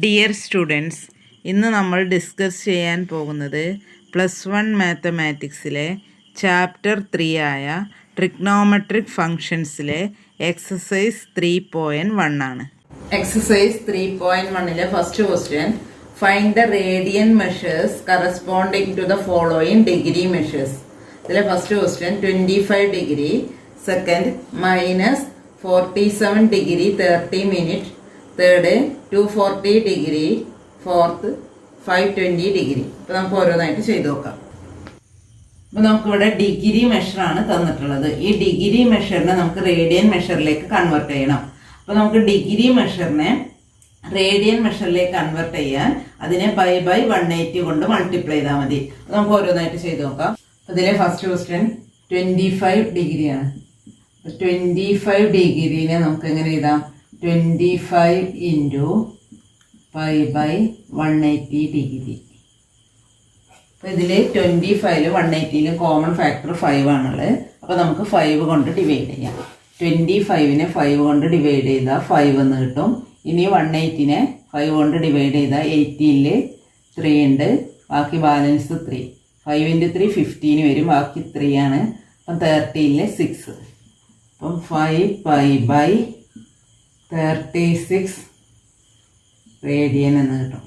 Dear students, ഇന്ന് നമ്മൾ discuss ചെയ്യാൻ പോകുന്നത് +1 മാത്തമാറ്റിക്സിലെ ചാപ്റ്റർ 3 ആയ ട്രിഗ്നോമെട്രിക് ഫങ്ഷൻസിലെ എക്സസൈസ് 3.1 ആണ്. എക്സസൈസ് 3.1ലെ first question, find the radian measures corresponding to the following degree measures. ഇതിലെ first question 25 degree, second -47 degree 30 minute, third 240 degree, fourth 520 degree. അപ്പോൾ നമുക്ക് ഓരോന്നായിട്ട് ചെയ്ത് നോക്കാം. അപ്പോൾ നമുക്കിവിടെ ഡിഗ്രി മെഷറാണ് തന്നിട്ടുള്ളത്. ഈ ഡിഗ്രി മെഷറിനെ നമുക്ക് റേഡിയൻ മെഷറിലേക്ക് കൺവേർട്ട് ചെയ്യണം. അപ്പോൾ നമുക്ക് ഡിഗ്രി മെഷറിനെ റേഡിയൻ മെഷറിലേക്ക് കൺവേർട്ട് ചെയ്യാൻ അതിനെ ബൈ 180 കൊണ്ട് മൾട്ടിപ്ലൈ ചെയ്താൽ മതി. അപ്പോൾ നമുക്ക് ഓരോന്നായിട്ട് ചെയ്ത് നോക്കാം. അതിലെ ഫസ്റ്റ് ക്വസ്റ്റ്യൻ 25 ഡിഗ്രിയാണ്. 25 ഡിഗ്രീനെ നമുക്ക് എങ്ങനെ എഴുതാം? 25 ഇൻറ്റു π/180 ഡിഗ്രി. അപ്പോൾ ഇതിൽ 25ലും 180ലും കോമൺ ഫാക്ടർ 5 ആണുള്ളത്. അപ്പോൾ നമുക്ക് 5 കൊണ്ട് ഡിവൈഡ് ചെയ്യാം. 25നെ 5 കൊണ്ട് ഡിവൈഡ് ചെയ്താൽ 5 എന്ന് കിട്ടും. ഇനി 180നെ 5 കൊണ്ട് ഡിവൈഡ് ചെയ്താൽ 80ൽ 3 ഉണ്ട്, ബാക്കി ബാലൻസ് 3. 5 × 3 15 വരും, ബാക്കി 3 ആണ്. അപ്പം 30ൽ 6. അപ്പം 5π/36 റേഡിയൻ എന്ന് കിട്ടും.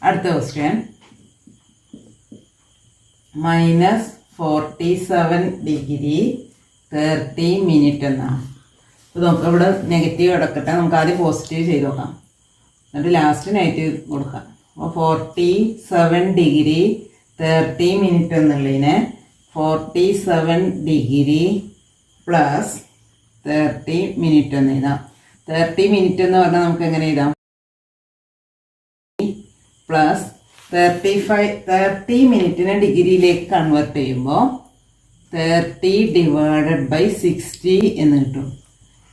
അടുത്ത ക്വസ്റ്റ്യൻ -47 ഡിഗ്രി 30 മിനിറ്റ് എന്നാണ്. അപ്പോൾ നമുക്ക് ഇവിടെ നെഗറ്റീവ് കിടക്കട്ടെ, നമുക്ക് ആദ്യം പോസിറ്റീവ് ചെയ്ത് നോക്കാം, എന്നിട്ട് ലാസ്റ്റ് നെഗറ്റീവ് കൊടുക്കാം. അപ്പോൾ 47 ഡിഗ്രി 30 മിനിറ്റ് എന്നുള്ളതിനെ 47 ഡിഗ്രി പ്ലസ് 30 മിനിറ്റ് എന്ന് എഴുതാം. 30 മിനിറ്റ് എന്ന് പറഞ്ഞാൽ നമുക്ക് എങ്ങനെ എഴുതാം? പ്ലസ് 30 മിനിറ്റിനെ ഡിഗ്രിയിലേക്ക് കൺവേർട്ട് ചെയ്യുമ്പോൾ 30 / 60 എന്ന് കിട്ടും.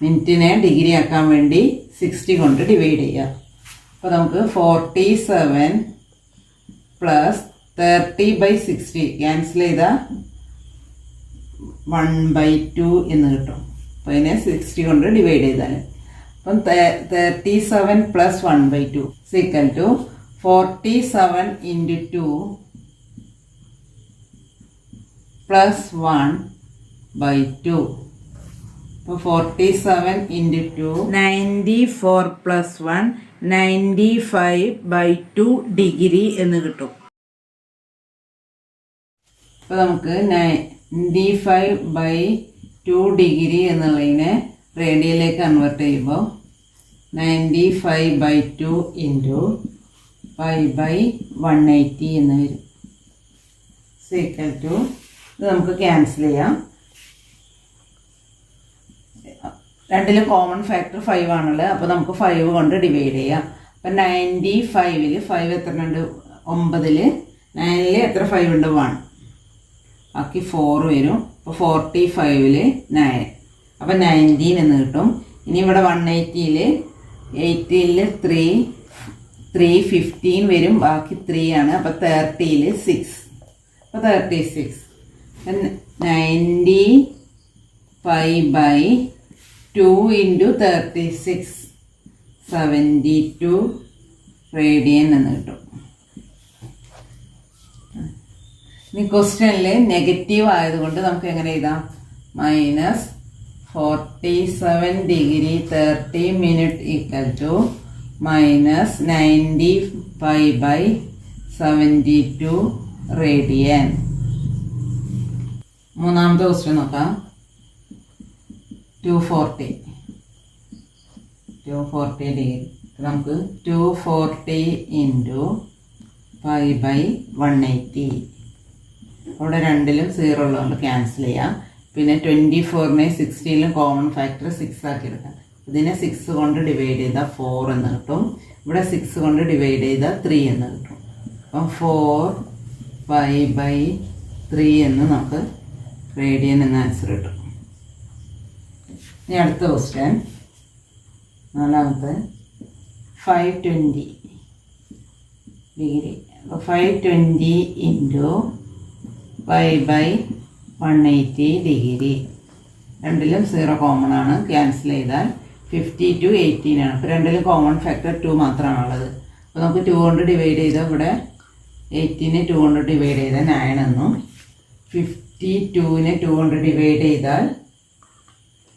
മിനിറ്റിനെ ഡിഗ്രി ആക്കാൻ വേണ്ടി 60 കൊണ്ട് ഡിവൈഡ് ചെയ്യുക. അപ്പോൾ നമുക്ക് 47 പ്ലസ് 30/60 ക്യാൻസൽ ചെയ്താൽ 1/2 എന്ന് കിട്ടും. അപ്പോൾ ഇതിനെ 60 കൊണ്ട് ഡിവൈഡ് ചെയ്താൽ അപ്പം 37 plus 1/2 equal to 47 into 2 plus 1/2. അപ്പോൾ 47 ഇൻറ്റു 2 94 പ്ലസ് 1 95/2 ഡിഗ്രി എന്ന് കിട്ടും. അപ്പോൾ നമുക്ക് 95/2 ഡിഗ്രി എന്നുള്ളതിനെ റേഡിയനിലേക്ക് കൺവേർട്ട് ചെയ്യുമ്പോൾ 95/2 ഇൻറ്റു π/180 എന്ന് വരും. ഈക്വൽ ടു ഇത് നമുക്ക് ക്യാൻസൽ ചെയ്യാം. രണ്ടിലും കോമൺ ഫാക്ടർ 5 ആണുള്ളത്. അപ്പോൾ നമുക്ക് 5 കൊണ്ട് ഡിവൈഡ് ചെയ്യാം. അപ്പം 95ൽ 5 എത്ര ഉണ്ട്? 9ൽ 9ൽ എത്ര 5 ഉണ്ട്? 1. ബാക്കി 4 വരും. അപ്പോൾ 45ൽ 9. അപ്പം 19 എന്ന് കിട്ടും. ഇനി ഇവിടെ 180ൽ 8ൽ 3 15 വരും, ബാക്കി 3 ആണ്. അപ്പോൾ 30ൽ 6. അപ്പോൾ 36. 95/2 ഇൻറ്റു 36 72 റേഡിയൻ എന്ന് കിട്ടും. ഇനി ക്വസ്റ്റ്യനിൽ നെഗറ്റീവ് ആയതുകൊണ്ട് നമുക്ക് എങ്ങനെ എഴുതാം? -47 degree 30 minute equal to -90π/72 radian. മൂന്നാമത്തെ ക്വസ്റ്റ്യൻ നോക്കാം. 240 ഡിഗ്രി നമുക്ക് 240 ഇൻറ്റു π/180. അവിടെ രണ്ടിലും 0 ഉള്ളതുകൊണ്ട് ക്യാൻസൽ ചെയ്യാം. പിന്നെ 24നെ 60ലും കോമൺ ഫാക്ടർ 6 ആക്കി എടുക്കാം. ഇതിനെ 6 കൊണ്ട് ഡിവൈഡ് ചെയ്താൽ 4 എന്ന് കിട്ടും. ഇവിടെ 6 കൊണ്ട് ഡിവൈഡ് ചെയ്താൽ 3 എന്ന് കിട്ടും. അപ്പം 4π/3 എന്ന് നമുക്ക് റേഡിയൻ എന്ന ആൻസർ കിട്ടും. ഇനി അടുത്ത ക്വസ്റ്റ്യൻ, നാലാമത്തെ 520 ഡിഗ്രി. അപ്പോൾ 520 ഇൻറ്റു π/180 ഡിഗ്രി. രണ്ടിലും 0 കോമൺ ആണ്, ക്യാൻസൽ ചെയ്താൽ 50 to 18 ആണ്. അപ്പോൾ രണ്ടിലും കോമൺ ഫാക്ടർ 2 മാത്രമാണുള്ളത്. അപ്പോൾ നമുക്ക് 2 കൊണ്ട് ഡിവൈഡ് ചെയ്താൽ ഇവിടെ 18 2 കൊണ്ട് ഡിവൈഡ് ചെയ്താൽ 9 എന്നും 52 2 കൊണ്ട് ഡിവൈഡ് ചെയ്താൽ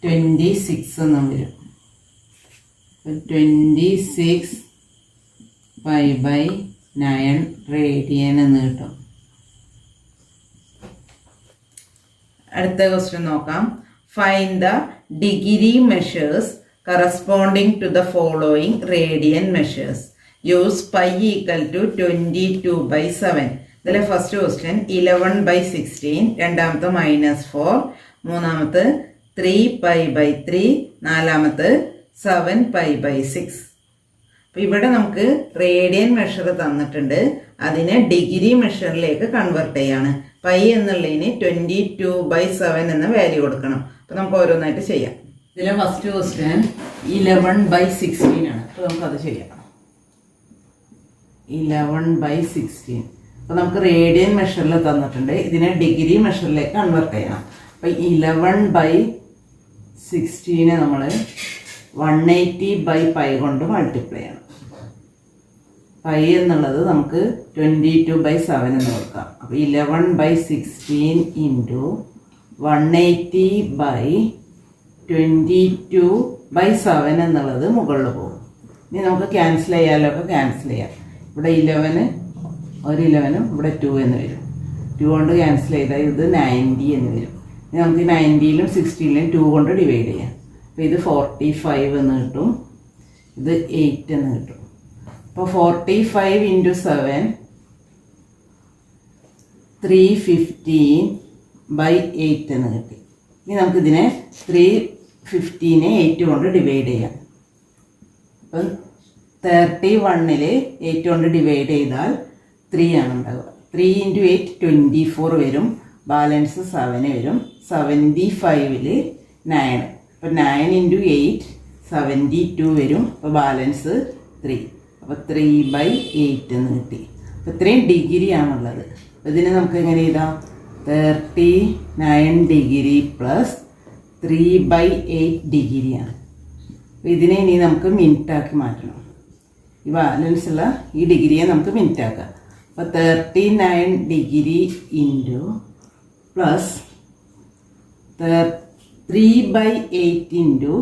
26 എന്നും വരും. 26 π/9 റേഡിയൻ എന്ന് കിട്ടും. അടുത്ത ക്വസ്റ്റ്യൻ നോക്കാം. Find the degree measures corresponding to the following radian measures. Use pi equal to 22/7. ഇതിലെ ഫസ്റ്റ് ക്വസ്റ്റ്യൻ 11/16, രണ്ടാമത്തെ -4, മൂന്നാമത്തെ 3π/3, നാലാമത്തെ 7π/6. അപ്പോൾ ഇവിടെ നമുക്ക് റേഡിയൻ മെഷർ തന്നിട്ടുണ്ട്, അതിനെ ഡിഗ്രി മെഷറിലേക്ക് കൺവേർട്ട് ചെയ്യാണ്. പൈ എന്നുള്ളതിന് 22/7 എന്ന വാല്യൂ കൊടുക്കണം. അപ്പോൾ നമുക്ക് ഓരോന്നായിട്ട് ചെയ്യാം. ഇതിലെ ഫസ്റ്റ് ക്വസ്റ്റ്യൻ 11/16 ആണ്. അപ്പോൾ നമുക്കത് ചെയ്യാം. 11/16. അപ്പോൾ നമുക്ക് റേഡിയൻ മെഷറിൽ തന്നിട്ടുണ്ട്, ഇതിനെ ഡിഗ്രി മെഷറിലേക്ക് കൺവേർട്ട് ചെയ്യണം. അപ്പോൾ 11/16 നമ്മൾ 180/π കൊണ്ട് മൾട്ടിപ്ലൈ ചെയ്യണം. പൈ എന്നുള്ളത് നമുക്ക് 22/7 എന്ന് കൊടുക്കാം. അപ്പോൾ 11/16 ഇൻറ്റു 180/22/7 എന്നുള്ളത് മുകളിൽ പോകും. ഇനി നമുക്ക് ക്യാൻസൽ ചെയ്യാമല്ലോ. ഒക്കെ ക്യാൻസൽ ചെയ്യാം. ഇവിടെ 11 ഒരു 11ഉം ഇവിടെ 2 എന്ന് വരും. 2 കൊണ്ട് ക്യാൻസൽ ചെയ്താൽ ഇത് 90 എന്ന് വരും. ഇനി നമുക്ക് 90ലും 16ലും 2 കൊണ്ട് ഡിവൈഡ് ചെയ്യാം. അപ്പോൾ ഇത് 45 എന്ന് കിട്ടും, ഇത് 8 എന്ന് കിട്ടും. അപ്പോൾ 45 × 7 315/8 എന്ന് കിട്ടി. ഇനി നമുക്കിതിനെ 315 8 കൊണ്ട് ഡിവൈഡ് ചെയ്യാം. അപ്പം 31ൽ 8 കൊണ്ട് ഡിവൈഡ് ചെയ്താൽ 3 ആണ് ഉണ്ടാവുക. 3 × 8 24 വരും, ബാലൻസ് 7 വരും. 75ൽ 9, അപ്പോൾ 9 × 8 72 വരും, അപ്പോൾ ബാലൻസ് 3, അപ്പോൾ 3/8 എന്ന് കിട്ടി. അപ്പോൾ ഇത്രയും ഡിഗ്രി ആണുള്ളത്. അപ്പോൾ ഇതിനെ നമുക്ക് എങ്ങനെ എഴുതാം? 39 ഡിഗ്രി പ്ലസ് 3/8 ഡിഗ്രിയാണ്. അപ്പോൾ ഇതിനെ ഇനി നമുക്ക് മിനിറ്റാക്കി മാറ്റണം. ഈ ബാലൻസ് ഉള്ള ഈ ഡിഗ്രിയെ നമുക്ക് മിനിറ്റ് ആക്കാം. അപ്പോൾ 39 ഡിഗ്രി ഇൻറ്റു പ്ലസ് 3/8 ഇൻറ്റു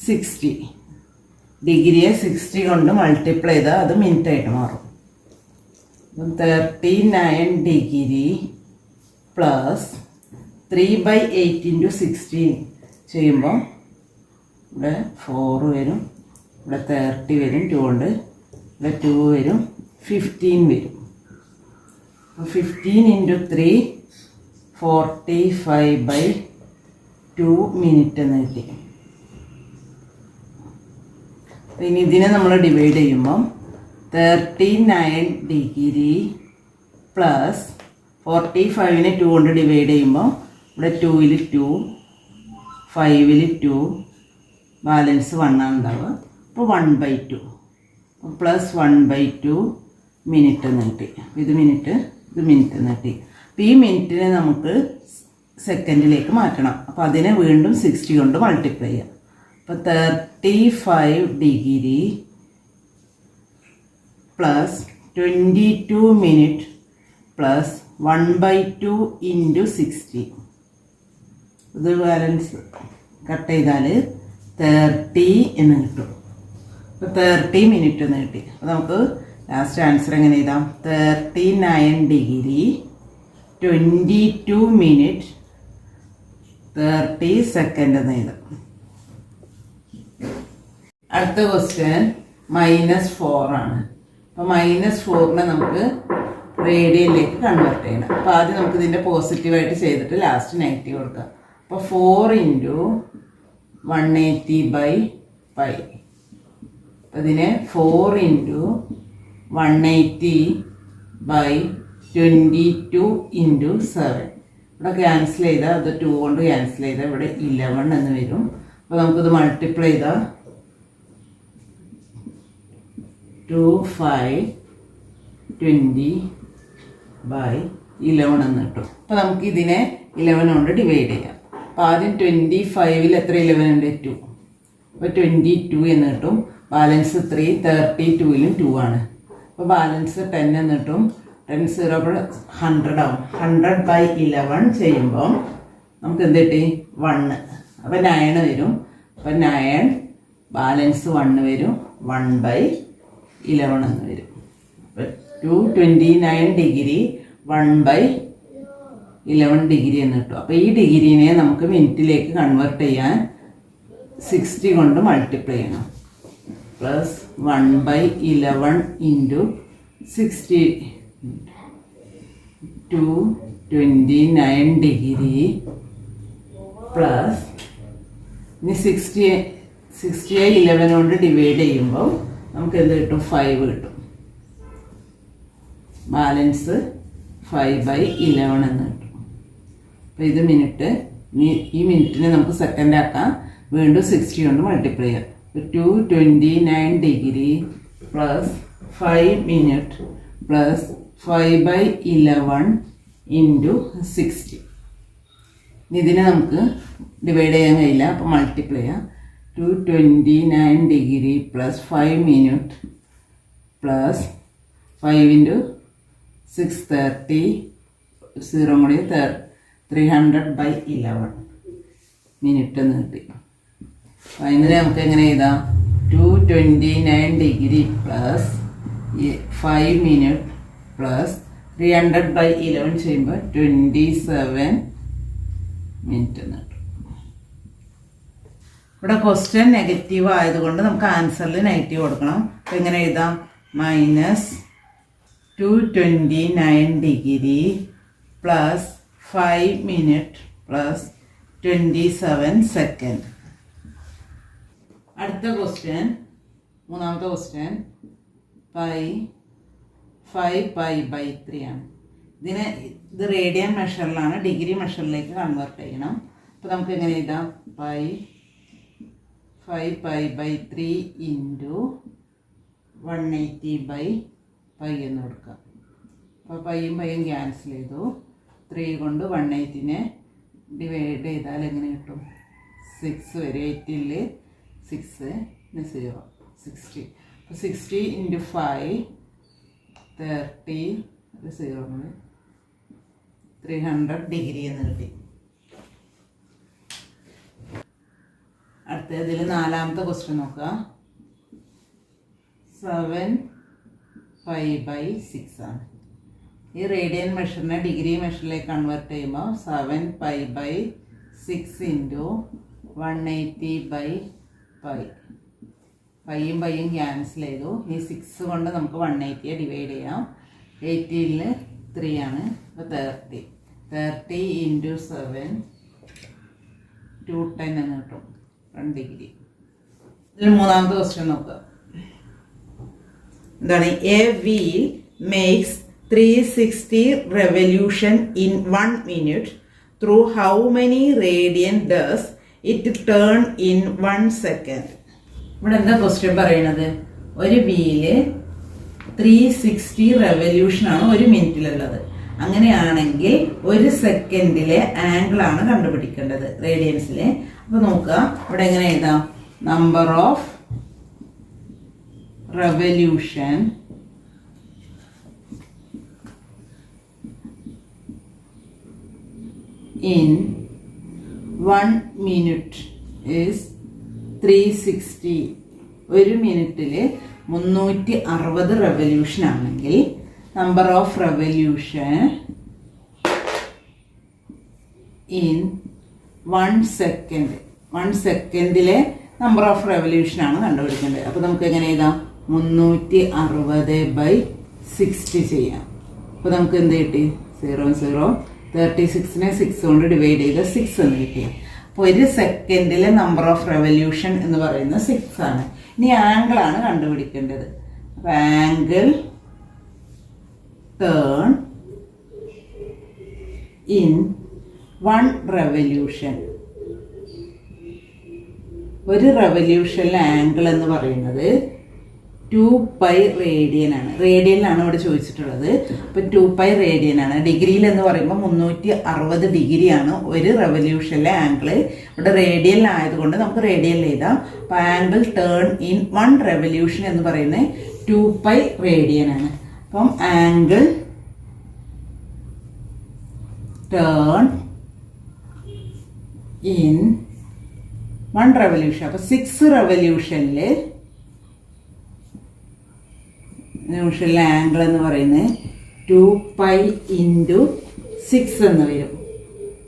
60. ഡിഗ്രിയെ 60 കൊണ്ട് മൾട്ടിപ്ലൈ ചെയ്താൽ അത് മിനിറ്റ് ആയിട്ട് മാറും. അപ്പം 39 ഡിഗ്രി പ്ലസ് 3/8 ഇൻറ്റു 60 ചെയ്യുമ്പോൾ ഇവിടെ 4 വരും, ഇവിടെ 30 വരും, 2 കൊണ്ട് ഇവിടെ 2 വരും, 15 വരും. അപ്പോൾ 15 × 3 45/2 മിനിറ്റ് എന്ന് കിട്ടി. ഇനി ഇതിനെ നമ്മൾ ഡിവൈഡ് ചെയ്യുമ്പം 39 ഡിഗ്രി പ്ലസ് 45നെ 2 കൊണ്ട് ഡിവൈഡ് ചെയ്യുമ്പോൾ ഇവിടെ 2ൽ 2, 5ൽ 2, ബാലൻസ് 1 ആണ് ഉണ്ടാവുക. അപ്പോൾ 1/2 പ്ലസ് 1/2 മിനിറ്റ് എന്ന് കിട്ടി. ഇത് മിനിറ്റ്, ഇത് മിനിറ്റ് എന്ന് കിട്ടി. അപ്പോൾ ഈ മിനിറ്റിനെ നമുക്ക് സെക്കൻഡിലേക്ക് മാറ്റണം. അപ്പോൾ അതിനെ വീണ്ടും 60 കൊണ്ട് മൾട്ടിപ്ലൈ ചെയ്യാം. അപ്പോൾ 35 degree plus 22 minute plus 1/2 into 60. ഇത് ബാലൻസ് കട്ട് ചെയ്താൽ 30 എന്ന് കിട്ടും. അപ്പോൾ 30 മിനിറ്റ് എന്ന് കിട്ടി. അപ്പോൾ നമുക്ക് ലാസ്റ്റ് ആൻസർ എങ്ങനെ എഴുതാം? 39 ഡിഗ്രി 22 മിനിറ്റ് 30 സെക്കൻഡ് എന്ന് എഴുതാം. അടുത്ത ക്വസ്റ്റ്യൻ -4 ആണ്. അപ്പോൾ -4നെ നമുക്ക് റേഡിയനിലേക്ക് കൺവേർട്ട് ചെയ്യണം. അപ്പോൾ ആദ്യം നമുക്ക് ഇതിൻ്റെ പോസിറ്റീവായിട്ട് ചെയ്തിട്ട് ലാസ്റ്റ് നെഗറ്റീവ് കൊടുക്കാം. അപ്പോൾ 4 × 180/π. അതിനെ 4 × 180/22 × 7. ഇവിടെ ക്യാൻസൽ ചെയ്താൽ അത് 2 കൊണ്ട് ക്യാൻസൽ ചെയ്താൽ ഇവിടെ 11 എന്ന് വരും. അപ്പോൾ നമുക്കിത് മൾട്ടിപ്ലൈ ചെയ്താൽ 2 5 20/11 എന്ന് കിട്ടും. അപ്പോൾ നമുക്ക് ഇതിനെ 11 കൊണ്ട് ഡിവൈഡ് ചെയ്യാം. അപ്പോൾ ആദ്യം 25ൽ എത്ര 11 ഉണ്ട്? 2. അപ്പോൾ 22 എന്ന് കിട്ടും. ബാലൻസ് 3 32-ലും 2 ആണ്. അപ്പോൾ ബാലൻസ് 10 എന്ന് കിട്ടും. 10 0 100 ആവും. 100/11 ചെയ്യുമ്പോൾ നമുക്ക് എന്ത് കിട്ടി? 1. അപ്പോൾ 9 വരും. അപ്പോൾ 9 ബാലൻസ് 1 വരും. 1/11 എന്ന് വരും. അപ്പോൾ 229 ഡിഗ്രി 1/11 ഡിഗ്രി എന്ന് കിട്ടും. അപ്പോൾ ഈ ഡിഗ്രീനെ നമുക്ക് മിനിറ്റിലേക്ക് കൺവേർട്ട് ചെയ്യാൻ 60 കൊണ്ട് മൾട്ടിപ്ലൈ ചെയ്യണം. പ്ലസ് 1/11 ഇൻറ്റു 60 229 ഡിഗ്രി പ്ലസ് ഇനി 60 11 കൊണ്ട് ഡിവൈഡ് ചെയ്യുമ്പോൾ നമുക്ക് എന്ത് കിട്ടും? 5 കിട്ടും. ബാലൻസ് 5/11 എന്ന് കിട്ടും. അപ്പോൾ ഇത് മിനിറ്റ്. ഈ മിനിറ്റിനെ നമുക്ക് സെക്കൻഡ് ആക്കാം. വീണ്ടും 60 കൊണ്ട് മൾട്ടിപ്ലൈ ചെയ്യാം. 229 degree plus 5 minute plus 5/11 into 60. ഇതിനെ നമുക്ക് ഡിവൈഡ് ചെയ്യാൻ കഴിയില്ല. അപ്പോൾ മൾട്ടിപ്ലൈ ചെയ്യാം. 229 degree plus 5 minute plus 5 into 6 30 0 കൂടി 300/11 മിനിറ്റ് എന്ന് കിട്ടി. അപ്പോൾ അതിനെ നമുക്ക് എങ്ങനെ എഴുതാം? 229 ഡിഗ്രി പ്ലസ് 5 മിനിറ്റ് പ്ലസ് 300/11 ചെയ്യുമ്പോൾ 27 മിനിറ്റ് എന്ന് കിട്ടും. ഇവിടെ ക്വസ്റ്റ്യൻ നെഗറ്റീവ് ആയതുകൊണ്ട് നമുക്ക് ആൻസറിൽ നെഗറ്റീവ് കൊടുക്കണം. അപ്പോൾ എങ്ങനെ എഴുതാം? -229 degree plus 5 minute plus 27 second. അടുത്ത ക്വസ്റ്റ്യൻ, മൂന്നാമത്തെ ക്വസ്റ്റ്യൻ 5π/3 ആണ്. ഇത് റേഡിയൻ മെഷറിലാണ്. ഡിഗ്രി മെഷറിലേക്ക് കൺവേർട്ട് ചെയ്യണം. അപ്പോൾ നമുക്ക് എങ്ങനെ എഴുതാം? 5π/3 ഇൻറ്റു 180/π എന്ന് കൊടുക്കാം. അപ്പോൾ പൈയും ക്യാൻസൽ ചെയ്തു. 3 കൊണ്ട് 180നെ ഡിവൈഡ് ചെയ്താൽ എങ്ങനെ കിട്ടും? 6 വരും. 8ൽ 6 0 60. അപ്പോൾ 60 ഇൻറ്റു 5 30 0 300 ഡിഗ്രി എന്ന് കിട്ടി. അടുത്തതിൽ നാലാമത്തെ ക്വസ്റ്റ്യൻ നോക്കുക. 7π/6 ആണ്. ഈ റേഡിയൻ മെഷറിനെ ഡിഗ്രി മെഷറിലേക്ക് കൺവേർട്ട് ചെയ്യുമ്പോൾ 7π/6 ഇൻറ്റു 180/π. പൈയും ക്യാൻസൽ ചെയ്തു. ഈ 6 കൊണ്ട് നമുക്ക് 180യെ ഡിവൈഡ് ചെയ്യാം. 80ൽ 3 ആണ്. അപ്പോൾ 30 ഇൻറ്റു 7 210 എന്ന് കിട്ടും. 1 ഡിഗ്രി. ഇതിൽ മൂന്നാമത്തെ ക്വസ്റ്റ്യൻ നോക്കുക. എന്താണ്? A wheel makes 360 revolution in 1 minute. Through how many radian does it turn in 1 second? ഇവിടെ എന്താ ക്വസ്റ്റ്യൻ പറയണത്? ഒരു വീല് 360 റെവല്യൂഷനാണ് ഒരു മിനിറ്റിലുള്ളത്. അങ്ങനെയാണെങ്കിൽ ഒരു സെക്കൻഡിലെ ആംഗിളാണ് കണ്ടുപിടിക്കേണ്ടത് റേഡിയൻസിലെ. അപ്പോൾ നോക്കുക, ഇവിടെ എങ്ങനെ എഴുതാം? Number of revolution in 1 minute is 360. ഒരു മിനിറ്റിൽ 360 റെവല്യൂഷൻ ആണെങ്കിൽ number of revolution in 1 second. 1 സെക്കൻഡിലെ നമ്പർ ഓഫ് റെവല്യൂഷൻ ആണ് കണ്ടുപിടിക്കേണ്ടത്. അപ്പോൾ നമുക്ക് എങ്ങനെ എഴുതാം? 360/60 ചെയ്യാം. അപ്പോൾ നമുക്ക് എന്ത് കിട്ടി? 0 0 36നെ 6 കൊണ്ട് ഡിവൈഡ് ചെയ്ത് 6 എന്ന് കിട്ടി. അപ്പോൾ ഒരു സെക്കൻഡിലെ നമ്പർ ഓഫ് റെവല്യൂഷൻ എന്ന് പറയുന്നത് 6 ആണ്. ഇനി ആംഗിൾ ആണ് കണ്ടുപിടിക്കേണ്ടത്. അപ്പോൾ ആംഗിൾ ടേൺ ഇൻ 1 റെവല്യൂഷൻ. ഒരു റെവല്യൂഷനിലെ ആംഗിൾ എന്ന് പറയുന്നത് 2π റേഡിയൻ ആണ്. റേഡിയനിലാണ് ഇവിടെ ചോദിച്ചിട്ടുള്ളത്. അപ്പോൾ 2π റേഡിയൻ ആണ്. ഡിഗ്രിയിൽ എന്ന് പറയുമ്പോൾ 360 ഡിഗ്രിയാണ് ഒരു റെവല്യൂഷനിലെ ആംഗിൾ. ഇവിടെ റേഡിയനിലായതുകൊണ്ട് നമുക്ക് റേഡിയനിൽ എഴുതാം. അപ്പോൾ ആംഗിൾ ടേൺ ഇൻ 1 റെവല്യൂഷൻ എന്ന് പറയുന്നത് 2π റേഡിയൻ ആണ്. അപ്പം ആംഗിൾ ടേൺ ഇൻ 1 റെവല്യൂഷൻ. അപ്പോൾ 6 റെവല്യൂഷനിൽ ആംഗിൾ എന്ന് പറയുന്നത് 2π × 6 എന്ന് വരും.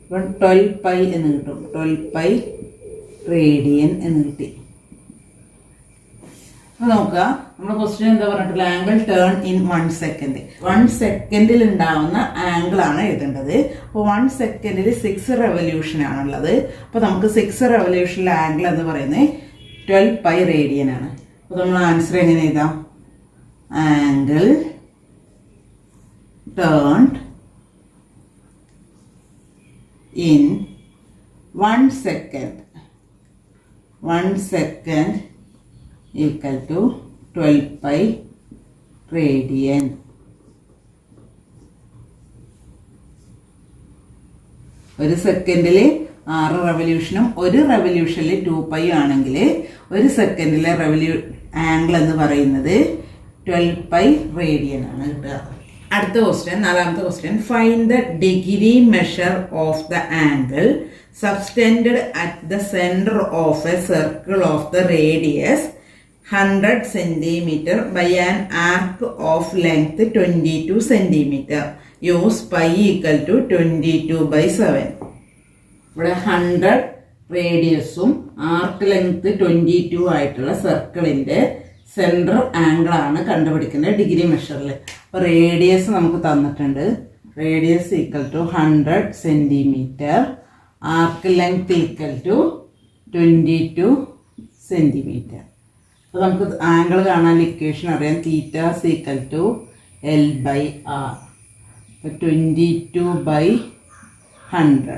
അപ്പം 12π എന്ന് കിട്ടും. 12π റേഡിയൻ എന്ന് കിട്ടി. അപ്പോൾ നോക്കുക, നമ്മുടെ ക്വസ്റ്റ്യൻ എന്താ പറഞ്ഞിട്ടുള്ള ആംഗിൾ ടേൺ ഇൻ 1 സെക്കൻഡ്. 1 സെക്കൻഡിൽ ഉണ്ടാവുന്ന ആംഗിൾ ആണ് എഴുതേണ്ടത്. അപ്പോൾ 1 സെക്കൻഡിൽ 6 റെവല്യൂഷൻ ആണുള്ളത്. അപ്പോൾ നമുക്ക് 6 റെവല്യൂഷനിലെ ആംഗിൾ എന്ന് പറയുന്നത് 12π റേഡിയൻ ആണ്. അപ്പോൾ നമ്മൾ ആൻസർ എങ്ങനെ എഴുതാം? Angle turned in 1 second. 1 second equal to 12π radian. ഒരു സെക്കൻഡിൽ 6 റെവല്യൂഷനും ഒരു റെവല്യൂഷനിൽ 2π ആണെങ്കിൽ ഒരു സെക്കൻഡിലെ ആംഗിൾ എന്ന് പറയുന്നത് 12π റേഡിയൻ ആണ് കിട്ടുക. അടുത്ത ക്വസ്റ്റ്യൻ, 4ാമത്തെ question. Find the degree measure of the angle subtended at the centre of a circle of the radius 100 cm by an arc of length 22 cm. Use π equal to 22/7. ഇവിടെ 100 റേഡിയസും arc length 22 ആയിട്ടുള്ള സർക്കിളിന്റെ central angle ആണ് കണ്ടുപിടിക്കുന്നത് degree മെഷറിൽ. അപ്പോൾ radius നമുക്ക് തന്നിട്ടുണ്ട്. Radius equal to 100 cm, arc length equal to 22 cm. അപ്പോൾ നമുക്ക് ആംഗിൾ കാണാൻ ഇക്വേഷൻ അറിയാം. Theta equal to L/R. അപ്പോൾ 22/100.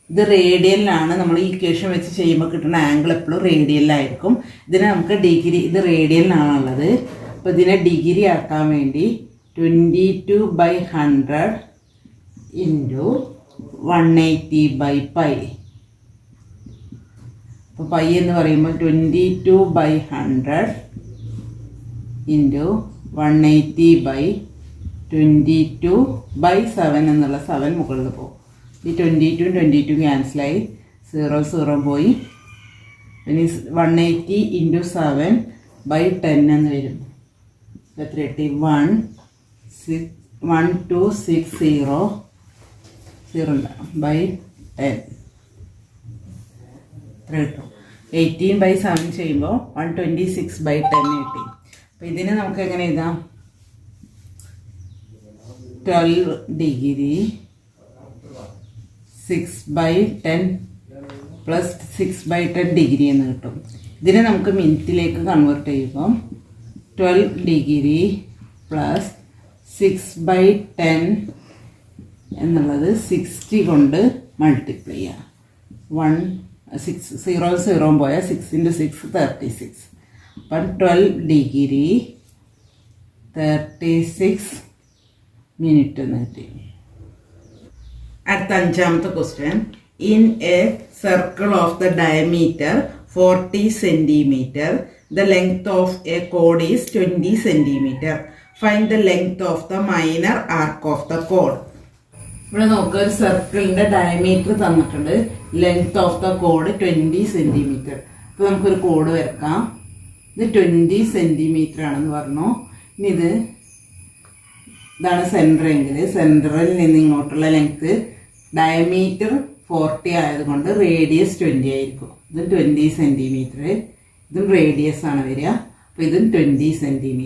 ഇത് റേഡിയനിലാണ്. നമ്മൾ ഈ ഇക്വേഷൻ വെച്ച് ചെയ്യുമ്പോൾ കിട്ടുന്ന ആംഗിൾ എപ്പോഴും റേഡിയനിലായിരിക്കും. ഇതിനെ നമുക്ക് ഡിഗ്രി, ഇത് റേഡിയനിലാണുള്ളത്. അപ്പോൾ ഇതിനെ ഡിഗ്രി ആക്കാൻ വേണ്ടി 22/100 × 180/π. അപ്പോൾ പൈ എന്ന് പറയുമ്പോൾ 22/100 × 180/22/7 എന്നുള്ള 7 മുകളിൽ പോകും. ഈ 22 22 ക്യാൻസലായി, 0 0 പോയി. ഇനി 180 × 7/10 എന്ന് വരും. എത്ര കിട്ടി? 1260 0/10 എത്ര കിട്ടും? 18/7 ചെയ്യുമ്പോൾ 126/10 കിട്ടി. അപ്പോൾ ഇതിനെ നമുക്ക് എങ്ങനെ എഴുതാം? 12 ഡിഗ്രി 6/10 പ്ലസ് 6/10 ഡിഗ്രി എന്ന് കിട്ടും. ഇതിനെ നമുക്ക് മിനിറ്റിലേക്ക് കൺവേർട്ട് ചെയ്യുമ്പോൾ 12 ഡിഗ്രി പ്ലസ് 6/10 എന്നുള്ളത് 60 കൊണ്ട് മൾട്ടിപ്ലൈ ചെയ്യാം. 0 0 പോയാൽ 6 × 6 36. അപ്പം 12 ഡിഗ്രി 36 മിനിറ്റ് എന്ന് കിട്ടി. അടുത്ത 5ാമത്തെ question. In a circle of the diameter 40 cm, the length of a chord is 20 cm. Find the length of the minor arc of the chord. ഇവിടെ നോക്കുക, ഒരു സർക്കിളിന്റെ ഡയമീറ്റർ തന്നിട്ടുണ്ട്. Length of the code 20 cm. അപ്പോൾ നമുക്കൊരു code വരക്കാം. ഇത് 20 cm ആണെന്ന് പറഞ്ഞു. ഇനി ഇതാണ് സെൻറ്റർ എങ്കിൽ സെൻറ്ററിൽ നിന്ന് ഇങ്ങോട്ടുള്ള ലെങ്ത് ഡയമീറ്റർ 40 ആയതുകൊണ്ട് റേഡിയസ് 20 ആയിരിക്കും. ഇതും 20 cm, ഇതും റേഡിയസ് ആണ് വരിക. അപ്പോൾ ഇതും 20 cm.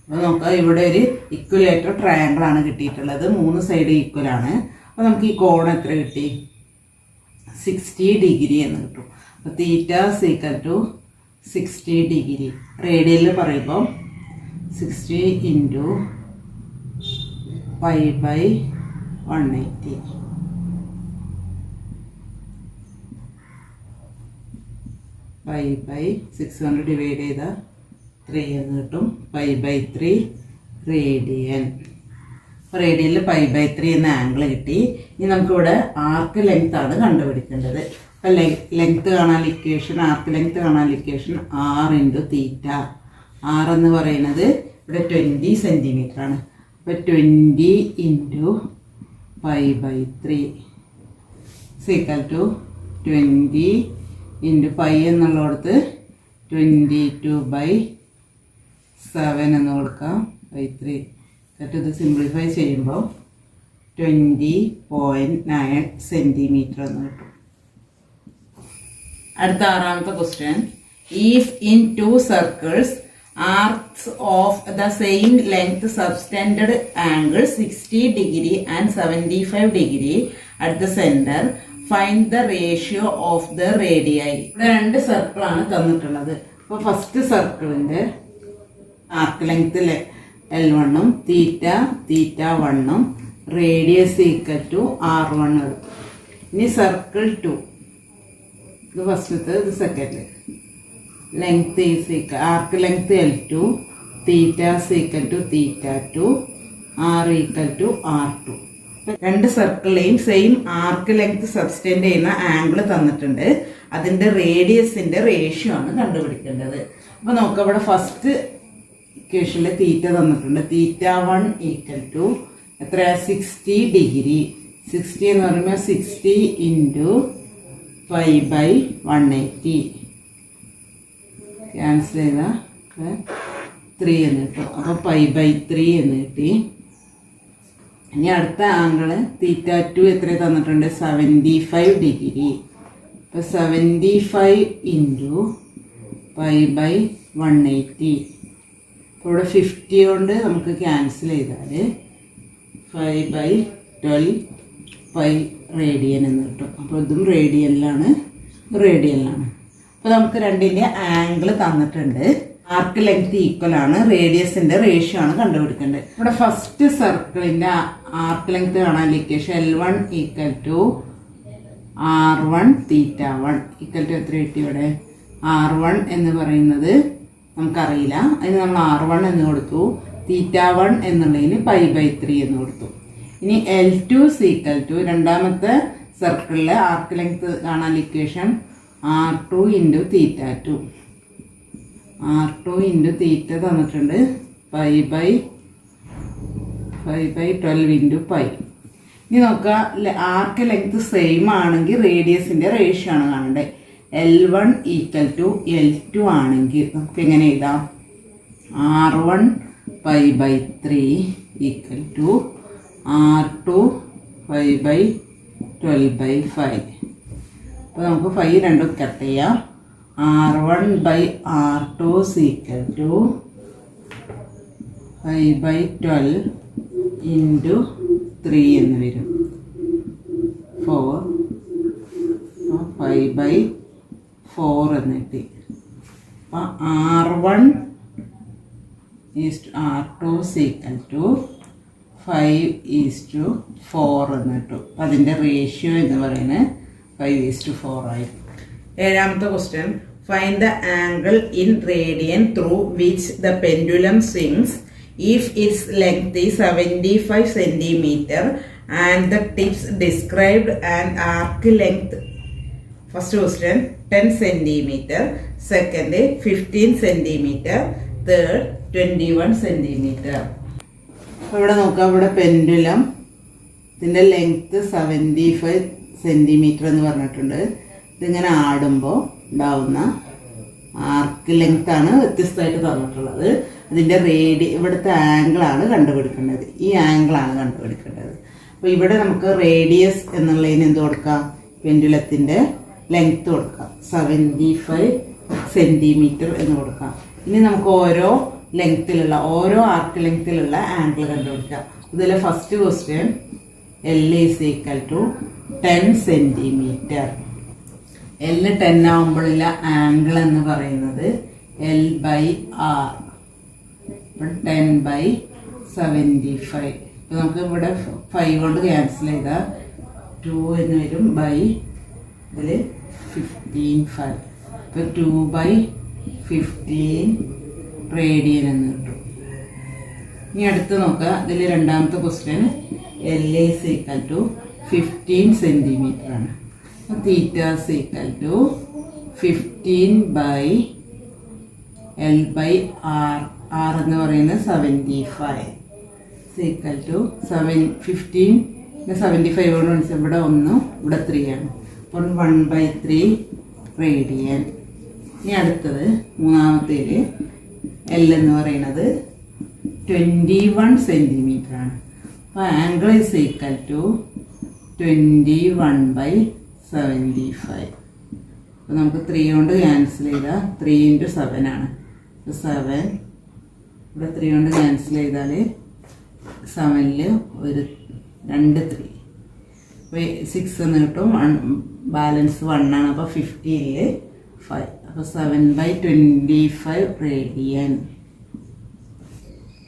അപ്പോൾ നോക്കുക, ഇവിടെ ഒരു ഇക്വലേറ്റർ ട്രയാങ്കിൾ ആണ് കിട്ടിയിട്ടുള്ളത്. 3 സൈഡ് ഈക്വൽ ആണ്. അപ്പോൾ നമുക്ക് ഈ കോൺ എത്ര കിട്ടി? 60 ഡിഗ്രി എന്ന് കിട്ടും. അപ്പോൾ തീറ്റ ഈക്വൽ ടു 60 ഡിഗ്രി. റേഡിയനിൽ പറയുമ്പോൾ 60 × π/180. π/600 ഡിവൈഡ് ചെയ്താൽ 3 എന്ന് കിട്ടും. π/3 റേഡിയൻ. റേഡിയനിൽ π/3 എന്ന ആംഗിൾ കിട്ടി. ഇനി നമുക്കിവിടെ ആർക്ക് ലെങ്ത് ആണ് കണ്ടുപിടിക്കേണ്ടത്. അപ്പം ലെങ്ത് കാണാൻ ഇക്വേഷൻ, ആർക്ക് ലെങ്ത് കാണാൻ ഇക്വേഷൻ r × തീറ്റ. r എന്ന് പറയുന്നത് ഇവിടെ 20 സെൻറ്റിമീറ്റർ ആണ്. അപ്പോൾ 20 × π/3 = 20 × π എന്നുള്ളിടത്ത് 22/7 എന്ന് കൊടുക്കാം. /3 ഇത് സിംപ്ലിഫൈ ചെയ്യുമ്പോൾ 20.9 സെൻറ്റിമീറ്റർ എന്ന് കിട്ടും. അടുത്ത ആറാമത്തെ question. If in two circles arcs of the same length subtended angles 60 degree and 75 degree at the center, find the ratio of the radii. ഇവിടെ രണ്ട് സർക്കിൾ ആണ് തന്നിട്ടുള്ളത്. അപ്പോൾ ഫസ്റ്റ് സർക്കിളിന്റെ arc length L1 θ1 radius r1 എടുക്കും. ഇനി circle 2, ഇത് ഫസ്റ്റത്തെ, ഇത് second. Length arc length L2, θ θ2, r r2. രണ്ട് സർക്കിളിലെയും സെയിം ആർക്ക് ലെങ്ത് സബ്സ്റ്റെൻഡ് ചെയ്യുന്ന ആംഗിൾ തന്നിട്ടുണ്ട്. അതിന്റെ റേഡിയസിന്റെ റേഷ്യോ ആണ് കണ്ടുപിടിക്കേണ്ടത്. അപ്പോൾ നോക്കാം, ഇവിടെ ഫസ്റ്റ് ഇക്വേഷനിൽ തീറ്റ തന്നിട്ടുണ്ട്. θ1 എത്രയാ? 60 ഡിഗ്രി. 60 എന്ന് പറയുമ്പോൾ 60 × π/180 ക്യാൻസൽ ചെയ്താൽ 3 എന്ന് കിട്ടും. അപ്പോൾ π/3 എന്ന് കിട്ടി. ഇനി അടുത്ത ആംഗിള് θ2 എത്ര തന്നിട്ടുണ്ട്? 75 ഡിഗ്രി. അപ്പോൾ 75 × π/180. അപ്പോൾ ഇവിടെ 50 കൊണ്ട് നമുക്ക് ക്യാൻസൽ ചെയ്താൽ 5/12 π റേഡിയൻ എന്ന് കിട്ടും. അപ്പോൾ ഇതും റേഡിയനിലാണ്. അപ്പോൾ നമുക്ക് രണ്ടിൻ്റെ ആംഗിൾ തന്നിട്ടുണ്ട്. ആർക്ക് ലെങ്ത് ഈക്വൽ ആണ്, റേഡിയസിന്റെ റേഷ്യോ ആണ് കണ്ടുപിടിക്കേണ്ടത്. ഇവിടെ ഫസ്റ്റ് സർക്കിളിന്റെ ആർക്ക് ലെങ്ത് കാണാൻ ഇക്വേഷൻ L1 = r1 θ1 = എത്ര കിട്ടി? ഇവിടെ r1 എന്ന് പറയുന്നത് നമുക്കറിയില്ല, അതിന് നമ്മൾ r1 എന്ന് കൊടുത്തു. θ1 എന്നുള്ളതിന് π/3 എന്ന് കൊടുത്തു. ഇനി L2 = രണ്ടാമത്തെ സർക്കിളിലെ ആർക്ക് ലെങ്ത് കാണാൻ ഇക്വേഷൻ r2 × θ2. r2 × തീറ്റ തന്നിട്ടുണ്ട്. π/12 × π. ഇനി നോക്കുക, ആർക്ക് ലെങ്ത് സെയിം ആണെങ്കിൽ റേഡിയസിന്റെ റേഷ്യോ ആണ് കാണേണ്ടത്. L1 = L2 ആണെങ്കിൽ നമുക്ക് എങ്ങനെ എഴുതാം? r1 π/3 = r2 π/12/5. അപ്പോൾ നമുക്ക് 5 രണ്ടും കട്ട് ചെയ്യാം. r1/r2 = 5/12 × 3 എന്ന് വരും. 4 5/4 എന്ന് കിട്ടി. അപ്പം r1 r2 = 5:4 എന്ന് കിട്ടും. അപ്പം അതിൻ്റെ റേഷ്യോ എന്ന് പറയുന്നത് 5:4 ആയി. ഏഴാമത്തെ question. Find the angle in radian through which the pendulum swings if its length is 75 centimeter and the tips described an arc length. First question 10 centimeter, second 15 centimeter, third 21 centimeter. ഇവിടെ നോക്കാം, ഇവിടെ pendulum ഇതിൻ്റെ length 75 centimetre എന്ന് പറഞ്ഞിട്ടുണ്ട്. ഇതിങ്ങനെ ആടുമ്പോൾ ഉണ്ടാവുന്ന ആർക്ക് ലെങ്ത്താണ് വ്യത്യസ്തമായിട്ട് തന്നിട്ടുള്ളത്. അതിൻ്റെ ഇവിടുത്തെ ആംഗിളാണ് കണ്ടുപിടിക്കേണ്ടത്. ഈ ആംഗിളാണ് കണ്ടുപിടിക്കേണ്ടത്. അപ്പോൾ ഇവിടെ നമുക്ക് റേഡിയസ് എന്നുള്ളതിന് എന്ത് കൊടുക്കാം? പെൻഡുലത്തിൻ്റെ ലെങ്ത്ത് കൊടുക്കാം. 75 സെൻറ്റിമീറ്റർ എന്ന് കൊടുക്കാം. ഇനി നമുക്ക് ഓരോ ആർക്ക് ലെങ്ത്തിലുള്ള ആംഗിൾ കണ്ടുപിടിക്കാം. ഇതിലെ first question L = 10 centimetre. L 10 ആകുമ്പോഴുള്ള ആംഗിൾ എന്ന് പറയുന്നത് L/R. 10/75. അപ്പോൾ നമുക്ക് ഇവിടെ 5 കൊണ്ട് ക്യാൻസൽ ചെയ്താൽ 2 എന്ന് വരും. ഇതിൽ 15 5. അപ്പോൾ 2/15 റേഡിയൻ എന്ന് കിട്ടും. ഇനി അടുത്ത് നോക്കുക. ഇതിൽ രണ്ടാമത്തെ question L is equal to 15 centimetre ആണ്. തീറ്റ is equal to 15 by L by R. R എന്ന് പറയുന്നത് 75 is equal to 15 75 കൊണ്ട് വിളിച്ചാൽ ഇവിടെ 1 ഇവിടെ 3 ആണ്. അപ്പോൾ 1/3 റേഡിയൻ. ഇനി അടുത്തത് മൂന്നാമത്തേൽ L എന്ന് പറയുന്നത് 21 സെൻറ്റിമീറ്റർ ആണ്. അപ്പോൾ ആംഗിൾ ഈസ് ഈക്വൽ ടു 21/75. അപ്പോൾ നമുക്ക് 3 കൊണ്ട് ക്യാൻസൽ ചെയ്താൽ 3 × 7 ആണ്. 7 ഇവിടെ 3 കൊണ്ട് ക്യാൻസൽ ചെയ്താൽ 7ൽ ഒരു 2 3 അപ്പോൾ 6 എന്ന് കിട്ടും. ബാലൻസ് 1 ആണ്. അപ്പോൾ 15ൽ 5. അപ്പോൾ 7/25 റേഡിയൻ.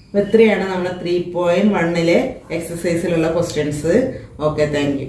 അപ്പോൾ ഇത്രയാണ് നമ്മുടെ 3.1 എക്സസൈസിലുള്ള ക്വസ്റ്റ്യൻസ്. Okay, thank you.